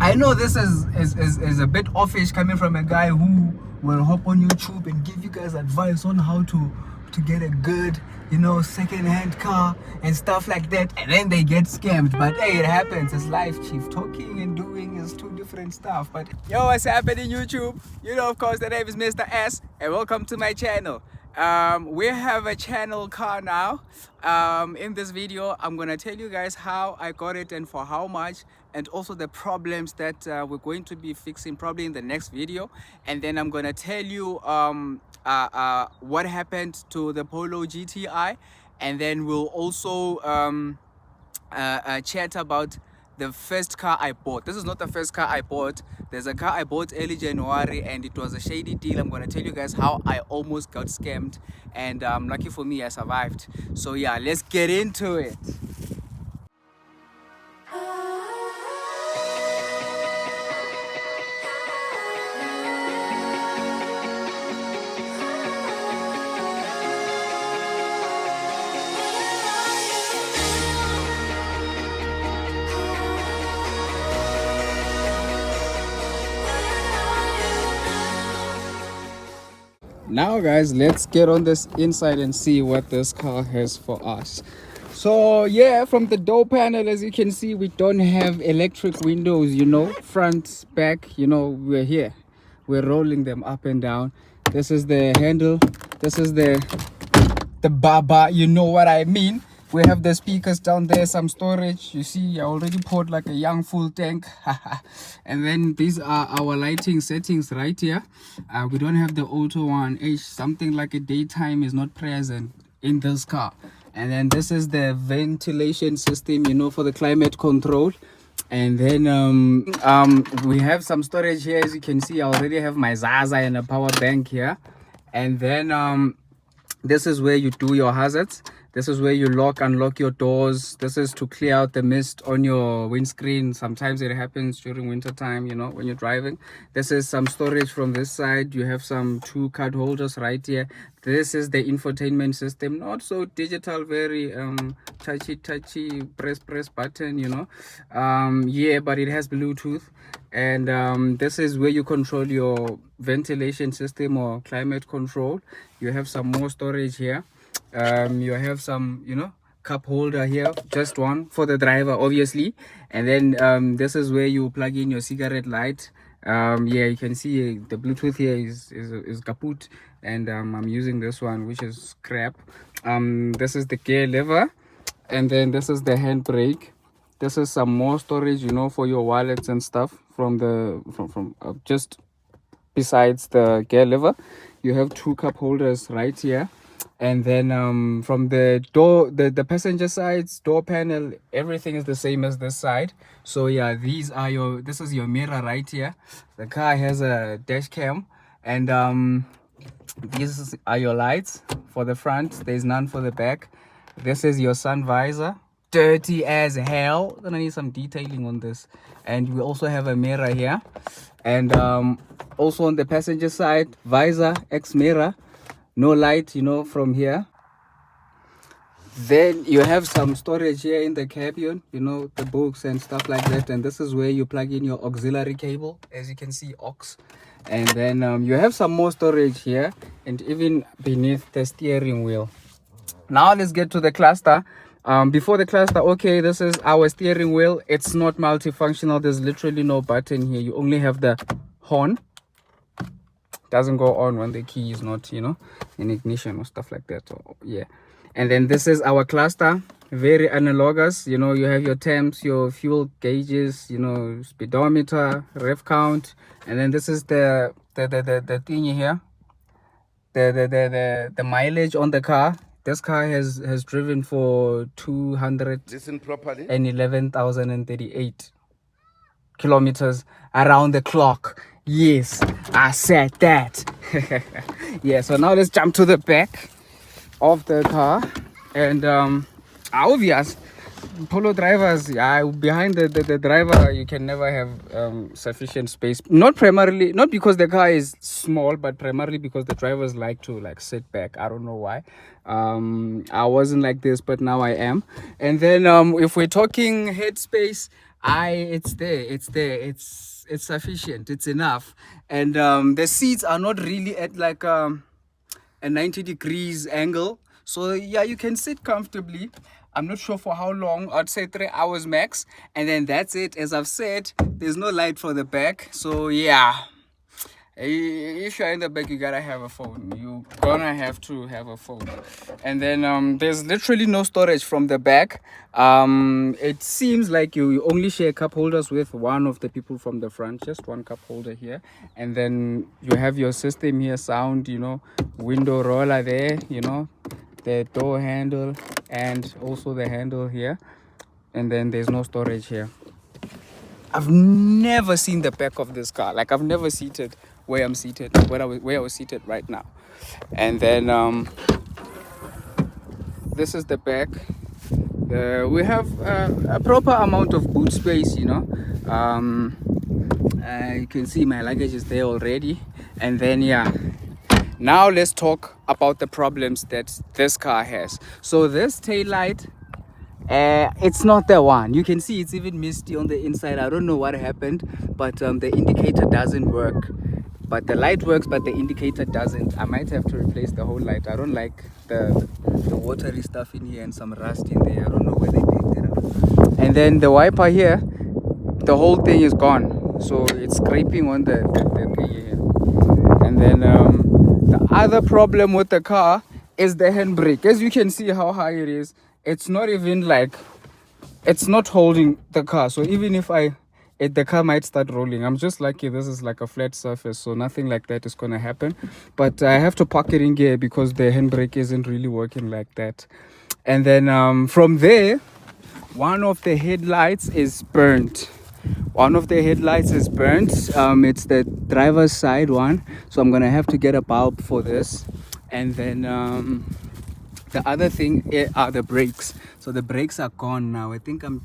I know this is a bit offish coming from a guy who will hop on YouTube and give you guys advice on how to get a good, second-hand car and stuff like that, and then they get scammed. But hey, it happens. It's life, chief. Talking and doing is two different stuff. But yo, what's happening, YouTube? Of course, the name is Mr. S, and welcome to my channel. We have a channel car now. In this video, I'm gonna tell you guys how I got it and for how much, and also the problems that we're going to be fixing probably in the next video. And then I'm gonna tell you what happened to the Polo GTI, and then we'll also chat about the first car I bought. This is not the first car I bought. There's a car I bought early January and it was a shady deal. I'm gonna tell you guys how I almost got scammed, and lucky for me I survived. So yeah, let's get into it. Now guys, let's get on this inside and see what this car has for us. So yeah, from the door panel, as you can see, we don't have electric windows, front, back, we're here. We're rolling them up and down. This is the handle. This is the baba, you know what I mean. We have the speakers down there, some storage. You see, I already poured like a young full tank. And then these are our lighting settings right here. We don't have the auto one. Something like a daytime is not present in this car. And then this is the ventilation system, for the climate control. And then we have some storage here. As you can see, I already have my Zaza and a power bank here. And then this is where you do your hazards. This is where you unlock your doors. This is to clear out the mist on your windscreen. Sometimes it happens during winter time, when you're driving. This is some storage from this side. You have some 2 card holders right here. This is the infotainment system. Not so digital, very touchy, press button, yeah, but it has Bluetooth. And this is where you control your ventilation system or climate control. You have some more storage here. You have some cup holder here, just one for the driver obviously. And then this is where you plug in your cigarette light. Yeah, you can see the Bluetooth here is kaput, and I'm using this one, which is crap. This is the gear lever, and then this is the handbrake. This is some more storage, for your wallets and stuff from just besides the gear lever. You have 2 cup holders right here. And then from the door, the passenger side's door panel, everything is the same as this side. So yeah, this is your mirror right here. The car has a dash cam, and these are your lights for the front. There's none for the back. This is your sun visor, dirty as hell. Gonna need some detailing on this. And we also have a mirror here, and also on the passenger side, visor, X mirror. No light, from here. Then you have some storage here in the cabin, the books and stuff like that. And this is where you plug in your auxiliary cable, as you can see, aux. And then you have some more storage here, and even beneath the steering wheel. Now let's get to the cluster. Before the cluster, okay, this is our steering wheel. It's not multifunctional. There's literally no button here. You only have the horn. Doesn't go on when the key is not in ignition or stuff like that. So yeah. And then this is our cluster, very analogous. You have your temps, your fuel gauges, speedometer, rev count. And then this is the thingy here, the mileage on the car. This car has driven for 211,038 kilometers around the clock. Yes, I said that. Yeah, so now let's jump to the back of the car. And obvious Polo drivers, behind the driver you can never have sufficient space. Not because the car is small, but primarily because the drivers like to sit back. I don't know why. I wasn't like this, but now I am. And then if we're talking headspace, It's there, it's sufficient, it's enough. And the seats are not really at like a 90 degrees angle, so yeah, you can sit comfortably. I'm not sure for how long. I'd say 3 hours max, and then that's it. As I've said, there's no light for the back, so yeah, if you're in the back, you gotta have a phone. You gonna have to have a phone. And then there's literally no storage from the back. It seems like you only share cup holders with one of the people from the front, just one cup holder here. And then you have your system here, sound, window roller there, the door handle, and also the handle here. And then there's no storage here. I've never seen the back of this car. Like, I've never seated where I'm seated, where I was seated right now. And then this is the back. We have a proper amount of boot space, you can see my luggage is there already. And then yeah, now let's talk about the problems that this car has. So this tail light, it's not the one. You can see it's even misty on the inside. I don't know what happened, but the indicator doesn't work. But the light works, but the indicator doesn't. I might have to replace the whole light. I don't like the watery stuff in here and some rust in there. I don't know where they picked it up. And then the wiper here, the whole thing is gone, so it's scraping on the thing here. And then the other problem with the car is the handbrake. As you can see how high it is, it's not even like, it's not holding the car. So even if the car might start rolling. I'm just lucky this is like a flat surface, so nothing like that is gonna happen. But I have to park it in gear because the handbrake isn't really working like that. And then from there, one of the headlights is burnt. It's the driver's side one, so I'm gonna have to get a bulb for this. And then the other thing are the brakes. So the brakes are gone now. I think I've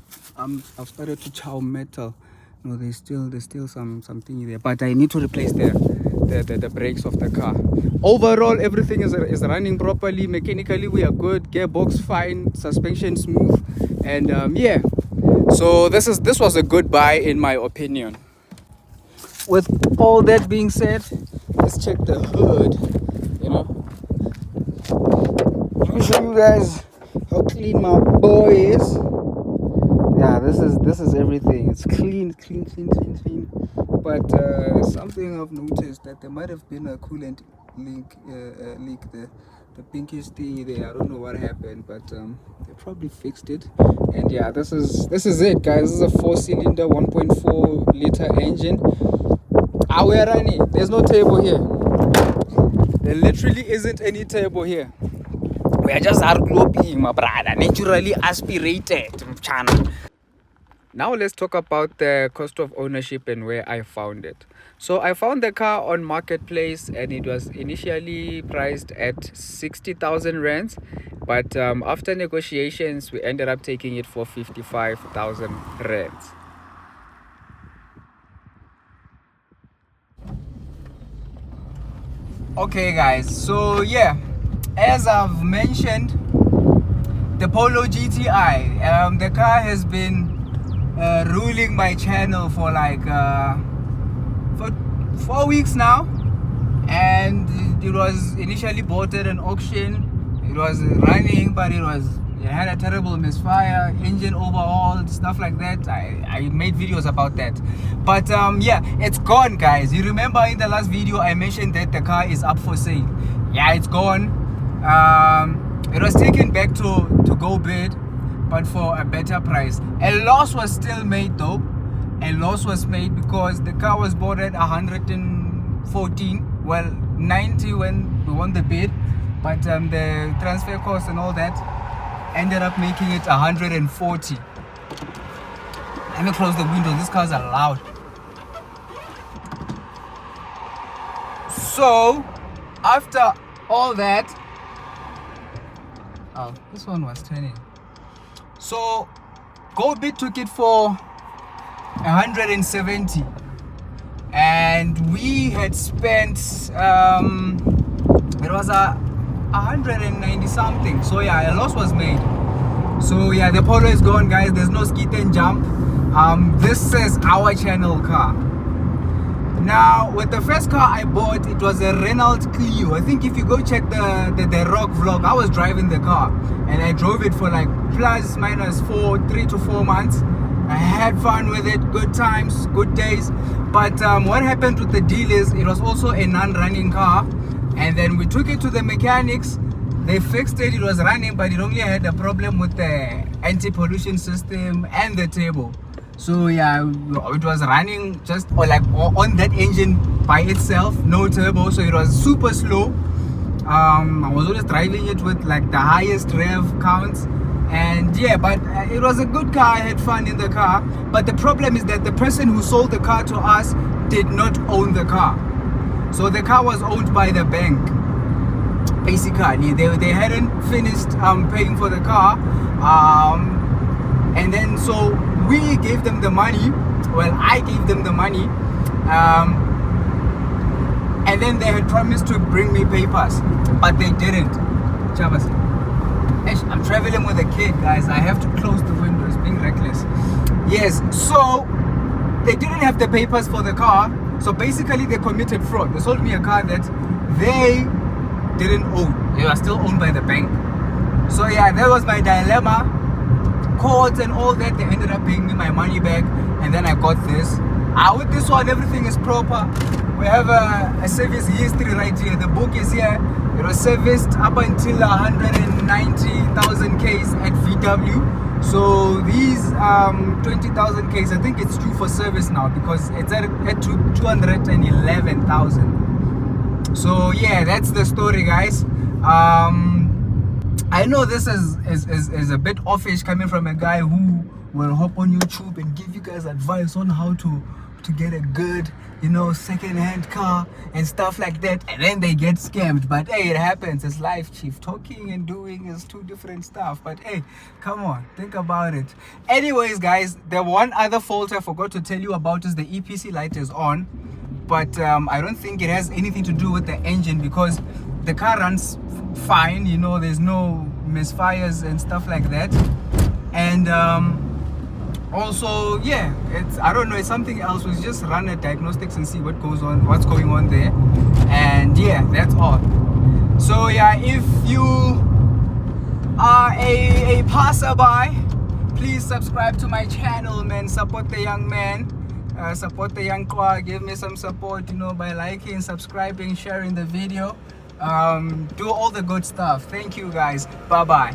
started to chow metal. No, there's still something there, but I need to replace the brakes of the car. Overall, everything is running properly. Mechanically, we are good. Gearbox fine, suspension smooth, and yeah. So this was a good buy in my opinion. With all that being said, let's check the hood. Let me show you guys how clean my boy is. Yeah, this is everything. It's clean. But something I've noticed that there might have been a coolant leak. The pinkish thing there. I don't know what happened, but they probably fixed it. And yeah, this is it, guys. This is a 4-cylinder 1.4 liter engine. We're running. There's no table here. There literally isn't any table here. We are just hard gloping, my brother. Naturally aspirated, channel. Now let's talk about the cost of ownership and where I found it. So I found the car on Marketplace and it was initially priced at 60,000 rands, but after negotiations we ended up taking it for 55,000 rands. Okay guys, so yeah, as I've mentioned, the Polo GTI, the car has been ruling my channel for like for 4 weeks now, and it was initially bought at an auction. It was running, but it had a terrible misfire, engine overhaul, stuff like that. I made videos about that, but yeah, it's gone, guys. You remember in the last video I mentioned that the car is up for sale. Yeah, it's gone. It was taken back to go bid, but for a better price. A loss was still made though. A loss was made because the car was bought at 114, well 90 when we won the bid, but the transfer cost and all that ended up making it 140. Let me close the window, these cars are loud. So after all that, oh, this one was turning. So GoBit took it for 170, and we had spent it was 190 something. So yeah, a loss was made. So yeah, the Polo is gone, guys. There's no skid and jump. This is our channel car. Now, with the first car I bought, it was a Renault Clio. I think if you go check the Rock vlog, I was driving the car and I drove it for like plus minus 3 to 4 months. I had fun with it, good times, good days. But what happened with the deal is it was also a non-running car, and then we took it to the mechanics. They fixed it, it was running, but it only had a problem with the anti-pollution system and the turbo. So yeah, it was running just on that engine by itself, no turbo, so it was super slow. I was always driving it with like the highest rev counts, and yeah, but it was a good car. I had fun in the car, but the problem is that the person who sold the car to us did not own the car. So the car was owned by the bank. Basically, they hadn't finished paying for the car, and then so we gave them the money. Well, I gave them the money, and then they had promised to bring me papers, but they didn't. Chavas, I'm traveling with a kid, guys. I have to close the windows, being reckless. Yes, so they didn't have the papers for the car. So basically, they committed fraud. They sold me a car that they didn't own. They were still owned by the bank. So yeah, that was my dilemma. Courts and all that, they ended up paying me my money back, and then I got this. With this one, everything is proper. We have a service history right here. The book is here. It was serviced up until 190,000 Ks at VW. So these 20,000 Ks, I think it's due for service now because it's at 211,000. So yeah, that's the story, guys. I know this is a bit offish coming from a guy who will hop on YouTube and give you guys advice on how to get a good, second-hand car and stuff like that, and then they get scammed. But hey, it happens. It's life, chief. Talking and doing is two different stuff. But hey, come on, think about it. Anyways, guys, the one other fault I forgot to tell you about is the EPC light is on, but I don't think it has anything to do with the engine because the car runs fine, there's no misfires and stuff like that. And also, yeah, I don't know, it's something else. We just run a diagnostics and see what's going on there. And yeah, that's all. So yeah, if you are a passerby, please subscribe to my channel, man. Support the young man, support the young kwa. Give me some support, by liking, subscribing, sharing the video. Do all the good stuff. Thank you, guys. Bye bye.